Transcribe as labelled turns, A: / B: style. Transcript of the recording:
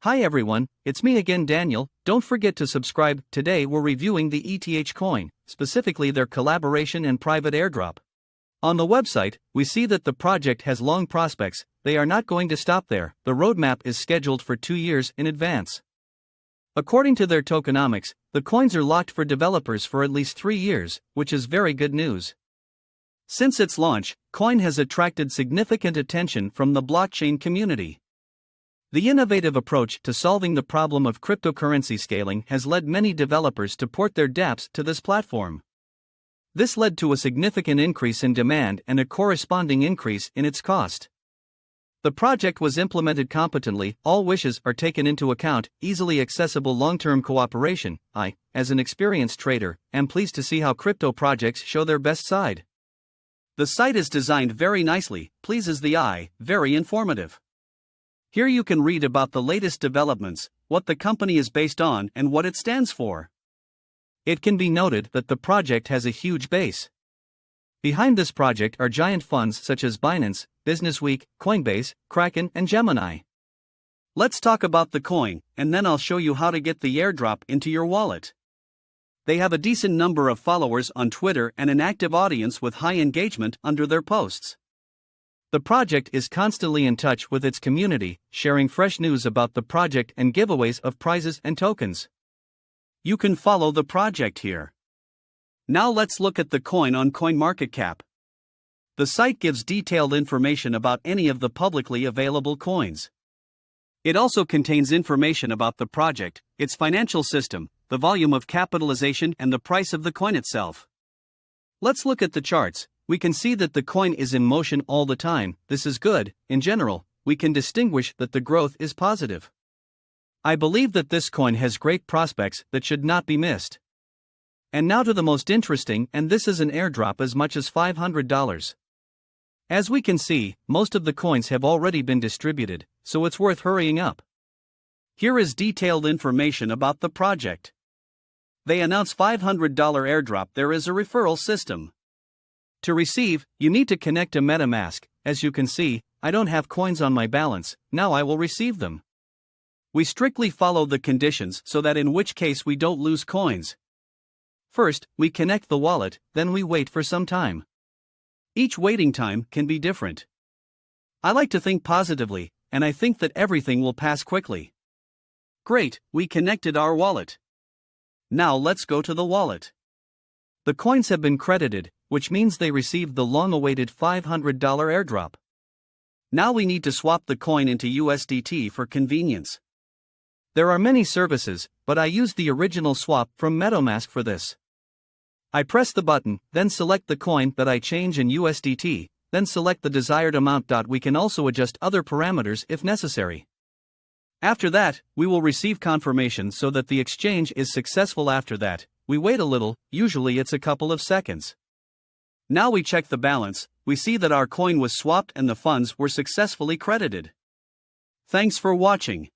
A: Hi everyone, it's me again Daniel. Don't forget to subscribe. Today we're reviewing the ETH coin, specifically their collaboration and private airdrop. On the website, we see that the project has long prospects. They are not going to stop there. The roadmap is scheduled for 2 years in advance. According to their tokenomics, the coins are locked for developers for at least 3 years, which is very good news. Since its launch, coin has attracted significant attention from the blockchain community. The innovative approach to solving the problem of cryptocurrency scaling has led many developers to port their dapps to this platform. This led to a significant increase in demand and a corresponding increase in its cost. The project was implemented competently, all wishes are taken into account, easily accessible long-term cooperation. I, as an experienced trader, am pleased to see how crypto projects show their best side. The site is designed very nicely, pleases the eye, very informative. Here you can read about the latest developments, what the company is based on, and what it stands for. It can be noted that the project has a huge base. Behind this project are giant funds such as Binance, Businessweek, Coinbase, Kraken, and Gemini. Let's talk about the coin, and then I'll show you how to get the airdrop into your wallet. They have a decent number of followers on Twitter and an active audience with high engagement under their posts. The project is constantly in touch with its community, sharing fresh news about the project and giveaways of prizes and tokens. You can follow the project here. Now let's look at the coin on CoinMarketCap. The site gives detailed information about any of the publicly available coins. It also contains information about the project, its financial system, the volume of capitalization, and the price of the coin itself. Let's look at the charts. We can see that the coin is in motion all the time. This is good. In general, we can distinguish that the growth is positive. I believe that this coin has great prospects that should not be missed. And now to the most interesting, and this is an airdrop as much as $500. As we can see, most of the coins have already been distributed, so it's worth hurrying up. Here is detailed information about the project. They announce $500 airdrop. There is a referral system. To receive, you need to connect to MetaMask. As you can see, I don't have coins on my balance, now I will receive them. We strictly follow the conditions so that in which case we don't lose coins. First, we connect the wallet, then we wait for some time. Each waiting time can be different. I like to think positively, and I think that everything will pass quickly. Great, we connected our wallet. Now let's go to the wallet. The coins have been credited, which means they received the long-awaited $500 airdrop. Now we need to swap the coin into USDT for convenience. There are many services, but I used the original swap from MetaMask for this. I press the button, then select the coin that I change in USDT, then select the desired amount. We can also adjust other parameters if necessary. After that, we will receive confirmation so that the exchange is successful. After that, we wait a little, usually it's a couple of seconds. Now we check the balance, we see that our coin was swapped and the funds were successfully credited. Thanks for watching.